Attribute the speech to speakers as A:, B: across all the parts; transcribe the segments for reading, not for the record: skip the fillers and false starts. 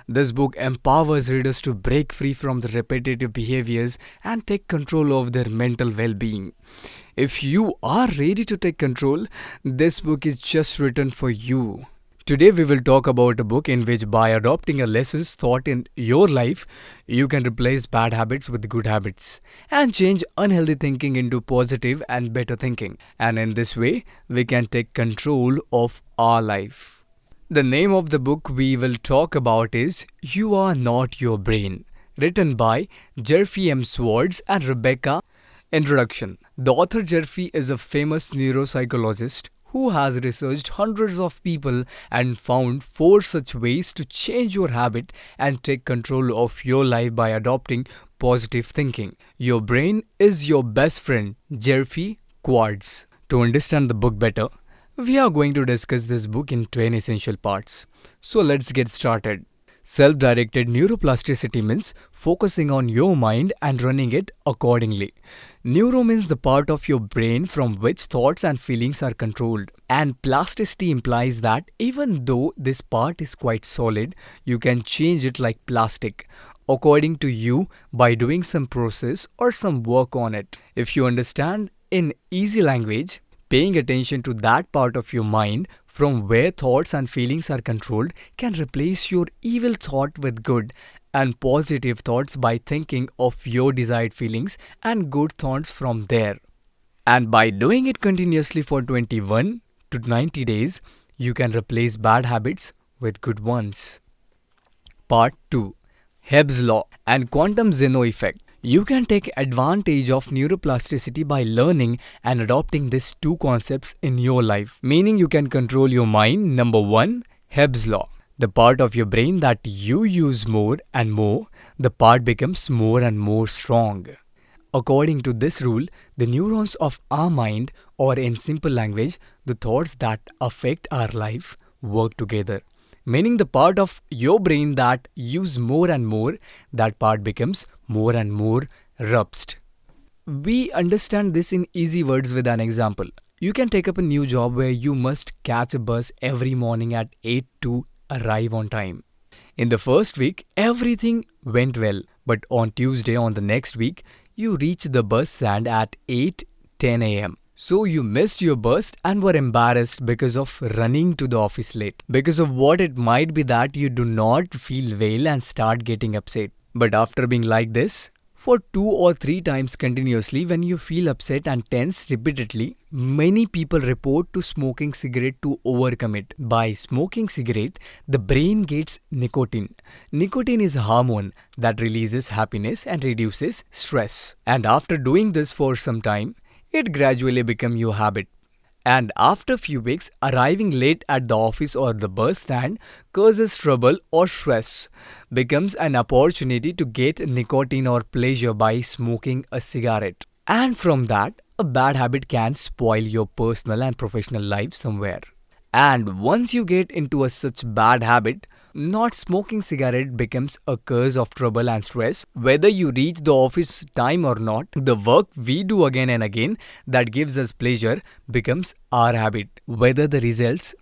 A: This book empowers readers to break free from the repetitive behaviors and take control of their mental well being. If you are ready to take control, this book is just written for you. Today, we will talk about a book in which, by adopting a lessons taught in your life, you can replace bad habits with good habits and change unhealthy thinking into positive and better thinking. And in this way, we can take control of our life. The name of the book we will talk about is You Are Not Your Brain, written by Jeffrey M. Swords and Rebecca. Introduction. The author Jeffrey is a famous neuropsychologist who has researched hundreds of people and found 4 such ways to change your habit and take control of your life by adopting positive thinking. Your brain is your best friend, Jeffrey Quartz. To understand the book better, we are going to discuss this book in 10 essential parts. So let's get started. Self-directed neuroplasticity means focusing on your mind and running it accordingly. Neuro means the part of your brain from which thoughts and feelings are controlled. And plasticity implies that even though this part is quite solid, you can change it like plastic, according to you, by doing some process or some work on it. If you understand in easy language, paying attention to that part of your mind from where thoughts and feelings are controlled can replace your evil thought with good and positive thoughts by thinking of your desired feelings and good thoughts from there. And by doing it continuously for 21 to 90 days, you can replace bad habits with good ones. Part 2. Hebb's Law and Quantum Zeno Effect. You can take advantage of neuroplasticity by learning and adopting these 2 concepts in your life. Meaning you can control your mind. Number 1, Hebb's Law. The part of your brain that you use more and more, the part becomes more and more strong. According to this rule, the neurons of our mind, or in simple language, the thoughts that affect our life, work together. Meaning the part of your brain that use more and more, that part becomes more and more robust. We understand this in easy words with an example. You can take up a new job where you must catch a bus every morning at 8 to arrive on time. In the first week, everything went well, but on Tuesday on the next week, you reach the bus stand at 8:10 a.m. So you missed your bus and were embarrassed because of running to the office late. Because of what it might be that you do not feel well and start getting upset. But after being like this, for 2 or 3 times continuously, when you feel upset and tense repeatedly, many people report to smoking cigarette to overcome it. By smoking cigarette, the brain gets nicotine. Nicotine is a hormone that releases happiness and reduces stress. And after doing this for some time, it gradually becomes your habit. And after few weeks, arriving late at the office or the bus stand causes trouble or stress, becomes an opportunity to get nicotine or pleasure by smoking a cigarette. And from that, a bad habit can spoil your personal and professional life somewhere. And once you get into a such bad habit, not smoking cigarette becomes a cause of trouble and stress. Whether you reach the office time or not, the work we do again and again that gives us pleasure becomes our habit. Whether the results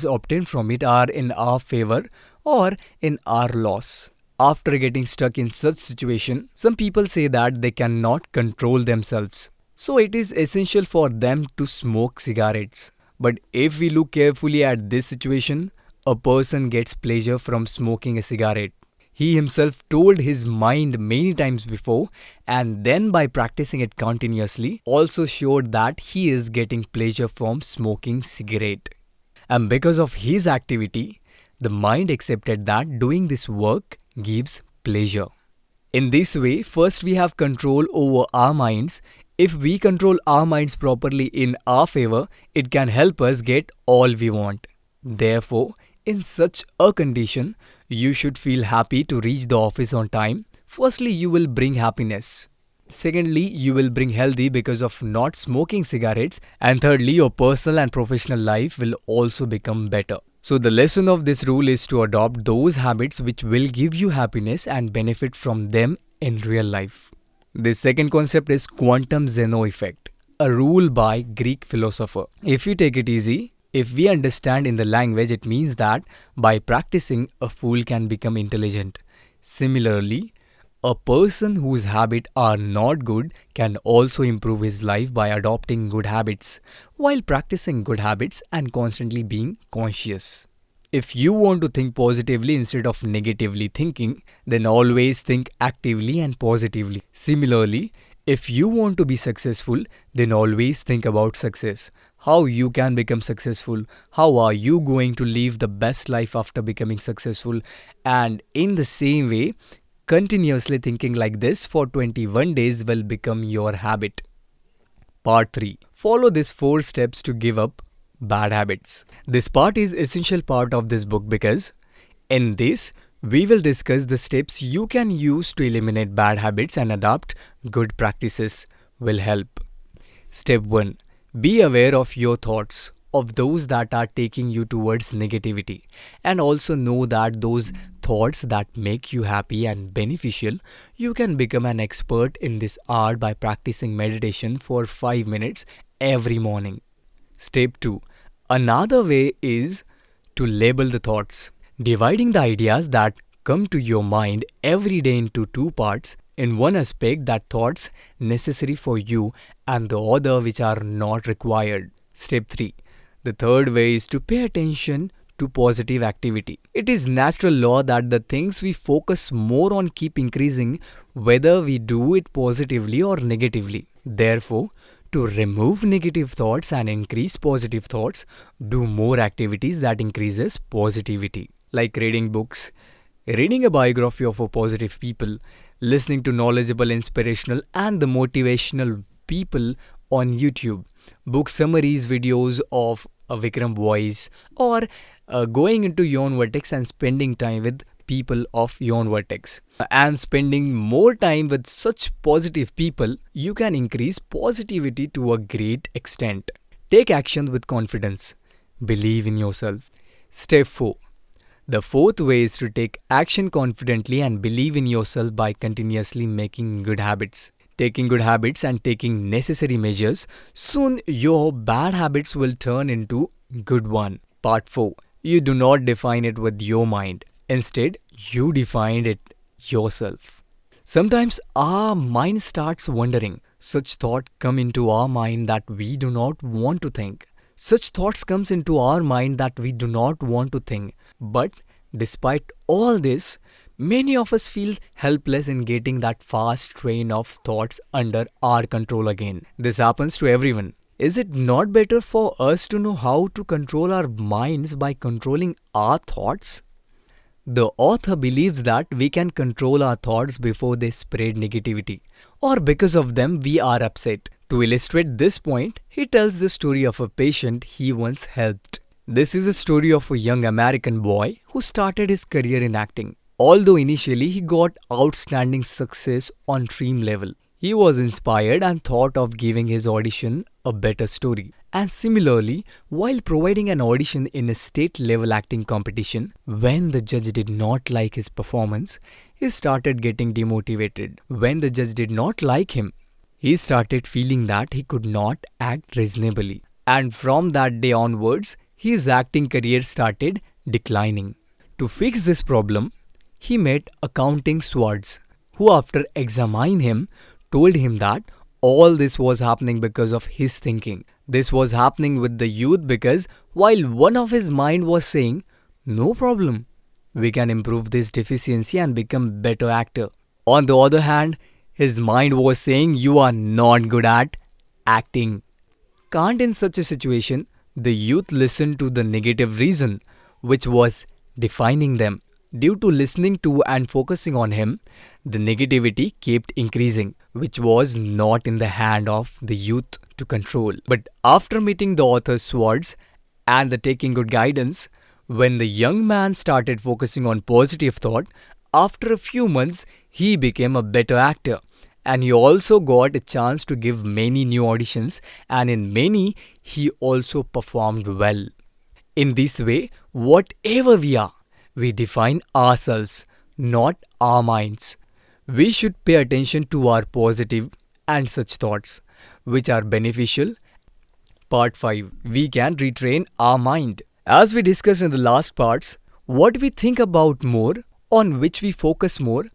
A: obtained from it are in our favor or in our loss. After getting stuck in such situation, some people say that they cannot control themselves. So it is essential for them to smoke cigarettes. But if we look carefully at this situation, a person gets pleasure from smoking a cigarette. He himself told his mind many times before, and then by practicing it continuously, also showed that he is getting pleasure from smoking cigarette. And because of his activity, the mind accepted that doing this work gives pleasure. In this way, first we have control over our minds. If we control our minds properly in our favor, it can help us get all we want. Therefore, in such a condition, you should feel happy to reach the office on time. Firstly, you will bring happiness. Secondly, you will bring healthy because of not smoking cigarettes. And thirdly, your personal and professional life will also become better. So the lesson of this rule is to adopt those habits which will give you happiness and benefit from them in real life. The second concept is quantum Zeno effect, a rule by Greek philosopher. If you take it easy, If we understand in the language, it means that by practicing, a fool can become intelligent. Similarly, a person whose habits are not good can also improve his life by adopting good habits while practicing good habits and constantly being conscious. If you want to think positively instead of negatively thinking, then always think actively and positively. Similarly, if you want to be successful, then always think about success. How you can become successful, how are you going to live the best life after becoming successful, and in the same way, continuously thinking like this for 21 days will become your habit. Part 3. Follow these 4 steps to give up bad habits. This part is essential part of this book because in this we will discuss the steps you can use to eliminate bad habits and adopt good practices will help. Step 1. Be aware of your thoughts, of those that are taking you towards negativity, and also know that those thoughts that make you happy and beneficial, you can become an expert in this art by practicing meditation for 5 minutes every morning. Step 2. Another way is to label the thoughts, dividing the ideas that come to your mind every day into 2 parts. In one aspect, that thoughts necessary for you, and the other which are not required. Step 3. The third way is to pay attention to positive activity. It is natural law that the things we focus more on keep increasing whether we do it positively or negatively. Therefore, to remove negative thoughts and increase positive thoughts, do more activities that increases positivity, like reading books, reading a biography of a positive people, listening to knowledgeable, inspirational and the motivational people on YouTube, book summaries videos of a Vikram voice, or going into Yon Vertex and spending time with people of Yon Vertex. And spending more time with such positive people, you can increase positivity to a great extent. Take action with confidence. Believe in yourself. Step 4. The fourth way is to take action confidently and believe in yourself by continuously making good habits. Taking good habits and taking necessary measures, soon your bad habits will turn into good one. Part 4. You do not define it with your mind. Instead, you define it yourself. Sometimes our mind starts wandering. Such thoughts come into our mind that we do not want to think. Such thoughts comes into our mind that we do not want to think. But despite all this, many of us feel helpless in getting that fast train of thoughts under our control again. This happens to everyone. Is it not better for us to know how to control our minds by controlling our thoughts? The author believes that we can control our thoughts before they spread negativity, or because of them we are upset. To illustrate this point, he tells the story of a patient he once helped. This is a story of a young American boy who started his career in acting. Although initially he got outstanding success on dream level, he was inspired and thought of giving his audition a better story. And similarly, while providing an audition in a state level acting competition, when the judge did not like his performance, he started getting demotivated. When the judge did not like him, he started feeling that he could not act reasonably. And from that day onwards, his acting career started declining. To fix this problem, he met accounting swords who, after examining him, told him that all this was happening because of his thinking. This was happening with the youth because while one of his mind was saying, no problem, we can improve this deficiency and become better actor. On the other hand, his mind was saying you are not good at acting. Can't in such a situation, the youth listen to the negative reason which was defining them. Due to listening to and focusing on him, the negativity kept increasing, which was not in the hand of the youth to control. But after meeting the author's words and the taking good guidance, when the young man started focusing on positive thought, after a few months, he became a better actor. And he also got a chance to give many new auditions, and in many, he also performed well. In this way, whatever we are, we define ourselves, not our minds. We should pay attention to our positive and such thoughts, which are beneficial, Part 5. We can retrain our mind. As we discussed in the last parts, what we think about more, on which we focus more,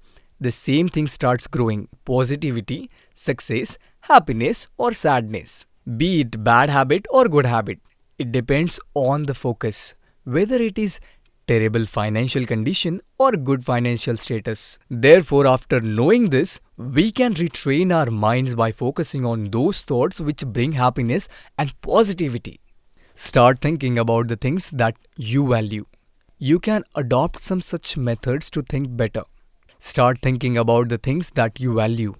A: the same thing starts growing. Positivity, success, happiness, or sadness. Be it bad habit or good habit. It depends on the focus. Whether it is terrible financial condition or good financial status. Therefore, after knowing this, we can retrain our minds by focusing on those thoughts which bring happiness and positivity. Start thinking about the things that you value. You can adopt some such methods to think better. Start thinking about the things that you value.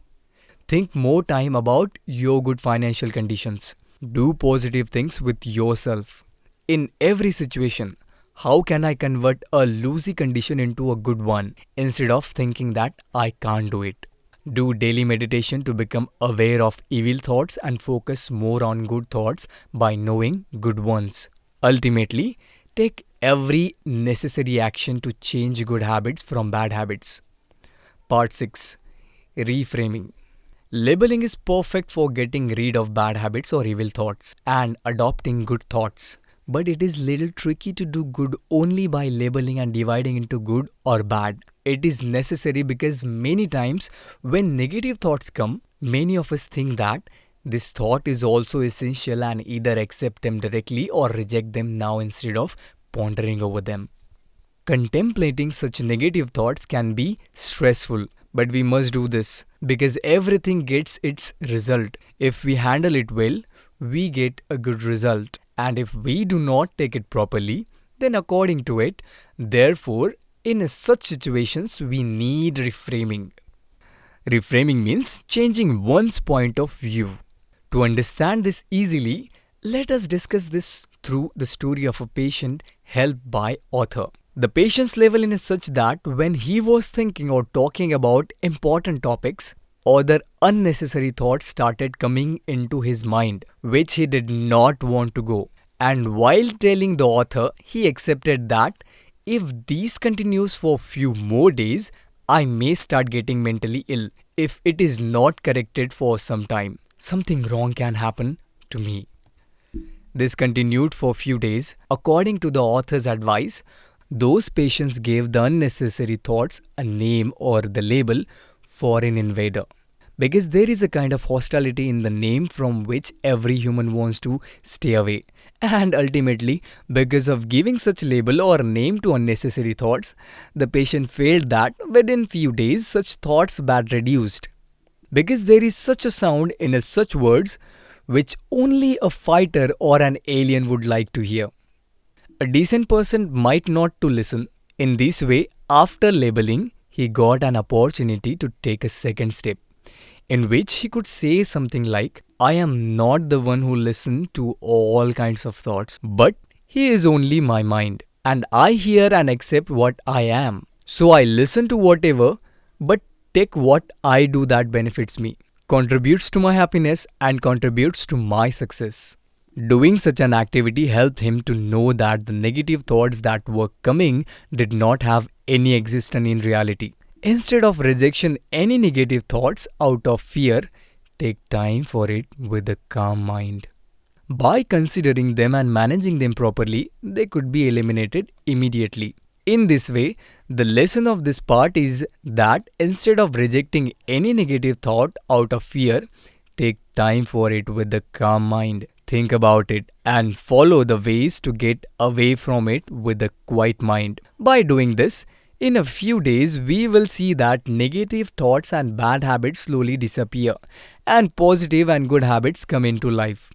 A: Think more time about your good financial conditions. Do positive things with yourself. In every situation, how can I convert a lousy condition into a good one instead of thinking that I can't do it? Do daily meditation to become aware of evil thoughts and focus more on good thoughts by knowing good ones. Ultimately, take every necessary action to change good habits from bad habits. Part 6. Reframing. Labeling is perfect for getting rid of bad habits or evil thoughts and adopting good thoughts. But it is little tricky to do good only by labeling and dividing into good or bad. It is necessary because many times when negative thoughts come, many of us think that this thought is also essential and either accept them directly or reject them now instead of pondering over them. Contemplating such negative thoughts can be stressful, but we must do this because everything gets its result. If we handle it well, we get a good result. And if we do not take it properly, then according to it, therefore, in such situations, we need reframing. Reframing means changing one's point of view. To understand this easily, let us discuss this through the story of a patient helped by author. The patient's level is such that when he was thinking or talking about important topics, other unnecessary thoughts started coming into his mind, which he did not want to go. And while telling the author, he accepted that if these continues for few more days, I may start getting mentally ill. If it is not corrected for some time, something wrong can happen to me. This continued for few days. According to the author's advice, those patients gave the unnecessary thoughts a name or the label foreign invader. Because there is a kind of hostility in the name from which every human wants to stay away. And ultimately, because of giving such label or name to unnecessary thoughts, the patient felt that within few days such thoughts were reduced. Because there is such a sound in such words which only a fighter or an alien would like to hear. A decent person might not to listen. In this way, after labeling, he got an opportunity to take a second step, in which he could say something like, I am not the one who listens to all kinds of thoughts, but he is only my mind, and I hear and accept what I am. So I listen to whatever, but take what I do that benefits me, contributes to my happiness, and contributes to my success. Doing such an activity helped him to know that the negative thoughts that were coming did not have any existence in reality. Instead of rejection any negative thoughts out of fear, take time for it with a calm mind. By considering them and managing them properly, they could be eliminated immediately. In this way, the lesson of this part is that instead of rejecting any negative thought out of fear, take time for it with a calm mind. Think about it and follow the ways to get away from it with a quiet mind. By doing this, in a few days, we will see that negative thoughts and bad habits slowly disappear and positive and good habits come into life.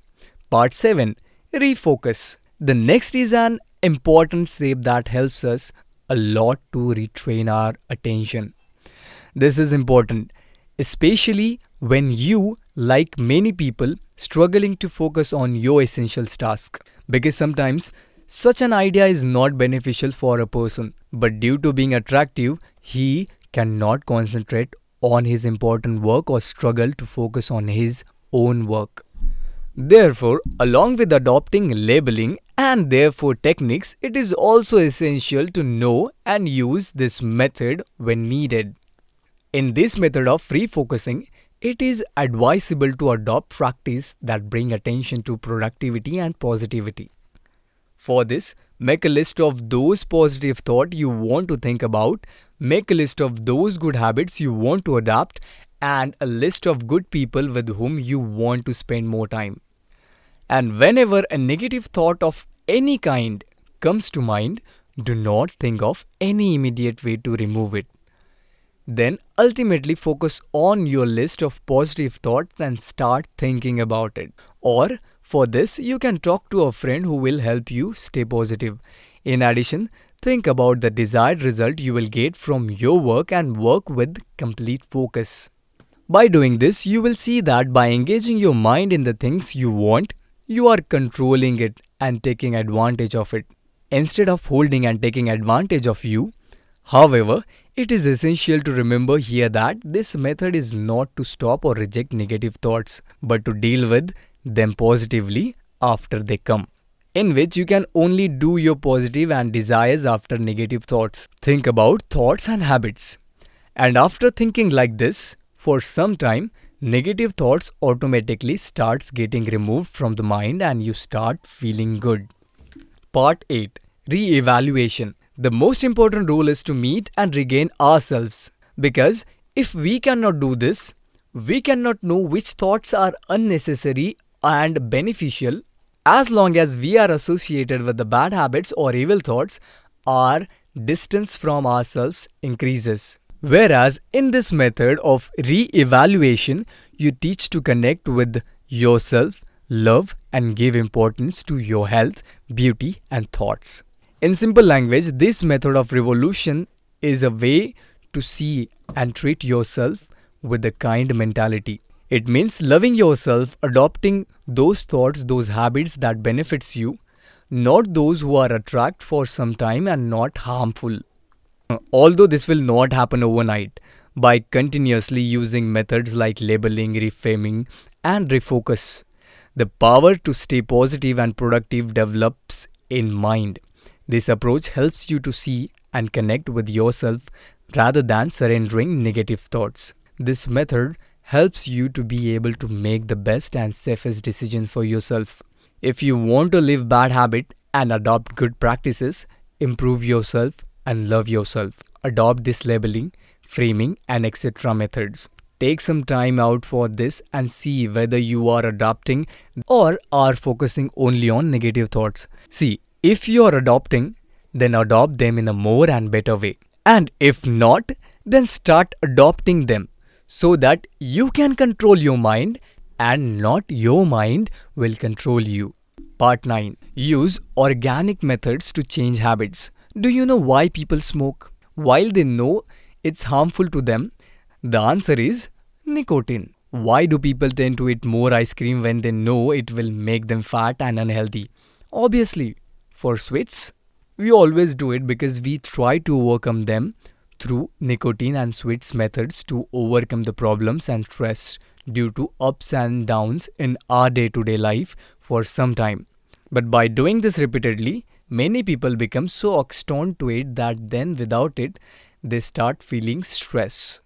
A: Part 7. Refocus. The next is an important step that helps us a lot to retrain our attention. This is important, especially when you, like many people, struggling to focus on your essential task. Because sometimes such an idea is not beneficial for a person, but due to being attractive, he cannot concentrate on his important work or struggle to focus on his own work. Therefore, along with adopting labeling and therefore techniques, it is also essential to know and use this method when needed. In this method of refocusing, It is advisable to adopt practice that bring attention to productivity and positivity. For this, make a list of those positive thoughts you want to think about, make a list of those good habits you want to adopt, and a list of good people with whom you want to spend more time. And whenever a negative thought of any kind comes to mind, do not think of any immediate way to remove it. Then ultimately focus on your list of positive thoughts and start thinking about it. Or for this, you can talk to a friend who will help you stay positive. In addition, think about the desired result you will get from your work and work with complete focus. By doing this, you will see that by engaging your mind in the things you want, you are controlling it and taking advantage of it instead of holding and taking advantage of you. However, it is essential to remember here that this method is not to stop or reject negative thoughts, but to deal with them positively after they come, in which you can only do your positive and desires after negative thoughts. Think about thoughts and habits. And after thinking like this, for some time, negative thoughts automatically starts getting removed from the mind and you start feeling good. Part 8. Re-evaluation. The most important rule is to meet and regain ourselves. Because if we cannot do this, we cannot know which thoughts are unnecessary and beneficial. As long as we are associated with the bad habits or evil thoughts, our distance from ourselves increases. Whereas in this method of re-evaluation, you teach to connect with yourself, love, and give importance to your health, beauty, and thoughts. In simple language, this method of revolution is a way to see and treat yourself with a kind mentality. It means loving yourself, adopting those thoughts, those habits that benefits you, not those who are attract for some time and not harmful. Although this will not happen overnight, by continuously using methods like labeling, reframing, and refocus, the power to stay positive and productive develops in mind. This approach helps you to see and connect with yourself rather than surrendering negative thoughts. This method helps you to be able to make the best and safest decisions for yourself. If you want to live bad habit and adopt good practices, improve yourself and love yourself. Adopt this labeling, framing, and etc. methods. Take some time out for this and see whether you are adopting or are focusing only on negative thoughts. See, if you are adopting, then adopt them in a more and better way. And if not, then start adopting them so that you can control your mind and not your mind will control you. Part 9. Use organic methods to change habits. Do you know why people smoke? While they know it's harmful to them, the answer is nicotine. Why do people tend to eat more ice cream when they know it will make them fat and unhealthy? Obviously, for sweets, we always do it because we try to overcome them through nicotine and sweets methods to overcome the problems and stress due to ups and downs in our day-to-day life for some time. But by doing this repeatedly, many people become so accustomed to it that then without it, they start feeling stress.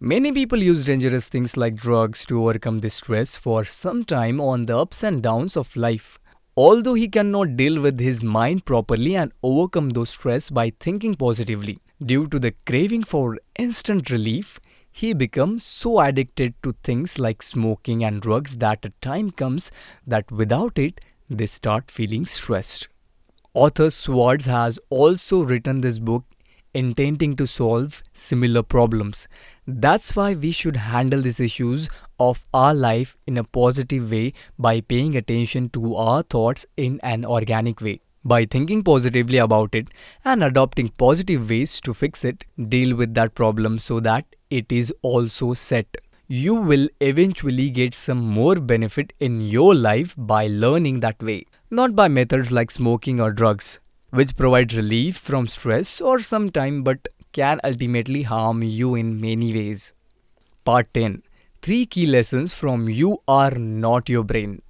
A: Many people use dangerous things like drugs to overcome this stress for some time on the ups and downs of life. Although he cannot deal with his mind properly and overcome those stress by thinking positively. Due to the craving for instant relief, he becomes so addicted to things like smoking and drugs that a time comes that without it, they start feeling stressed. Author Swartz has also written this book intending to solve similar problems. That's why we should handle these issues of our life in a positive way by paying attention to our thoughts in an organic way. By thinking positively about it and adopting positive ways to fix it, deal with that problem so that it is also set. You will eventually get some more benefit in your life by learning that way, not by methods like smoking or drugs, which provide relief from stress or some time but can ultimately harm you in many ways. Part 10. 3 key lessons from You Are Not Your Brain.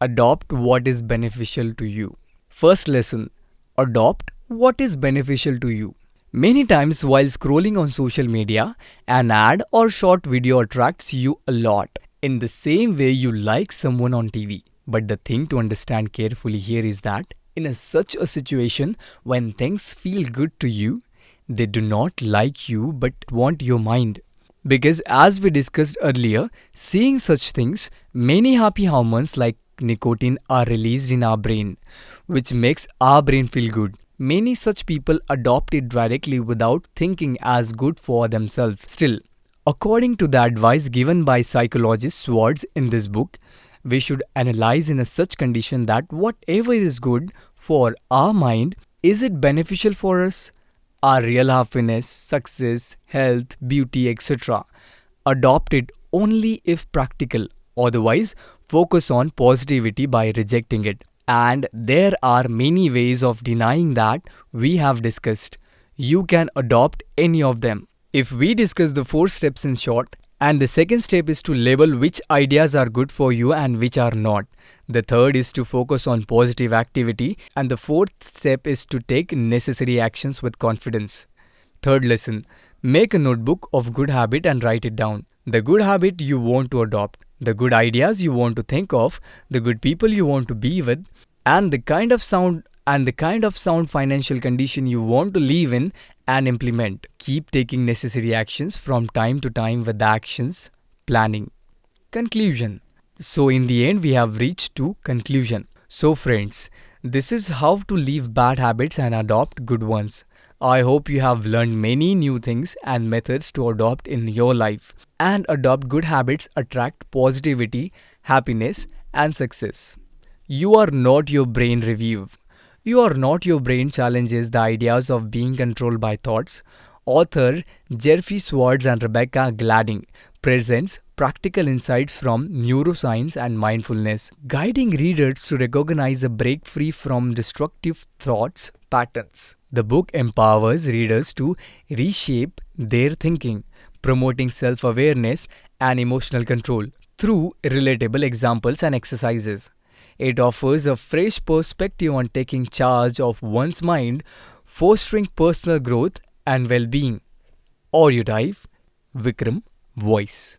A: Adopt what is beneficial to you. First lesson. Adopt what is beneficial to you. Many times while scrolling on social media, an ad or short video attracts you a lot, in the same way you like someone on TV. But the thing to understand carefully here is that in such a situation, when things feel good to you, they do not like you but want your mind. Because as we discussed earlier, seeing such things, many happy hormones like nicotine are released in our brain, which makes our brain feel good. Many such people adopt it directly without thinking as good for themselves. Still, according to the advice given by psychologist Swartz in this book, we should analyze in a such condition that whatever is good for our mind, is it beneficial for us? Our real happiness, success, health, beauty, etc. Adopt it only if practical. Otherwise, focus on positivity by rejecting it. And there are many ways of denying that we have discussed. You can adopt any of them. If we discuss the 4 steps in short, and the second step is to label which ideas are good for you and which are not. The third is to focus on positive activity, and the fourth step is to take necessary actions with confidence. Third lesson, make a notebook of good habit and write it down. The good habit you want to adopt, the good ideas you want to think of, the good people you want to be with, and the kind of sound financial condition you want to live in and implement. Keep taking necessary actions from time to time with the actions planning. Conclusion. So in the end we have reached to conclusion. So friends, this is how to leave bad habits and adopt good ones. I hope you have learned many new things and methods to adopt in your life. And adopt good habits attract positivity, happiness and success. You are not your brain review. You are not your brain challenges the ideas of being controlled by thoughts. Author Jeffrey Swartz and Rebecca Gladding presents practical insights from neuroscience and mindfulness, guiding readers to recognize a break free from destructive thoughts patterns. The book empowers readers to reshape their thinking, promoting self-awareness and emotional control through relatable examples and exercises. It offers a fresh perspective on taking charge of one's mind, fostering personal growth and well-being. Audio dive, Vikram, voice.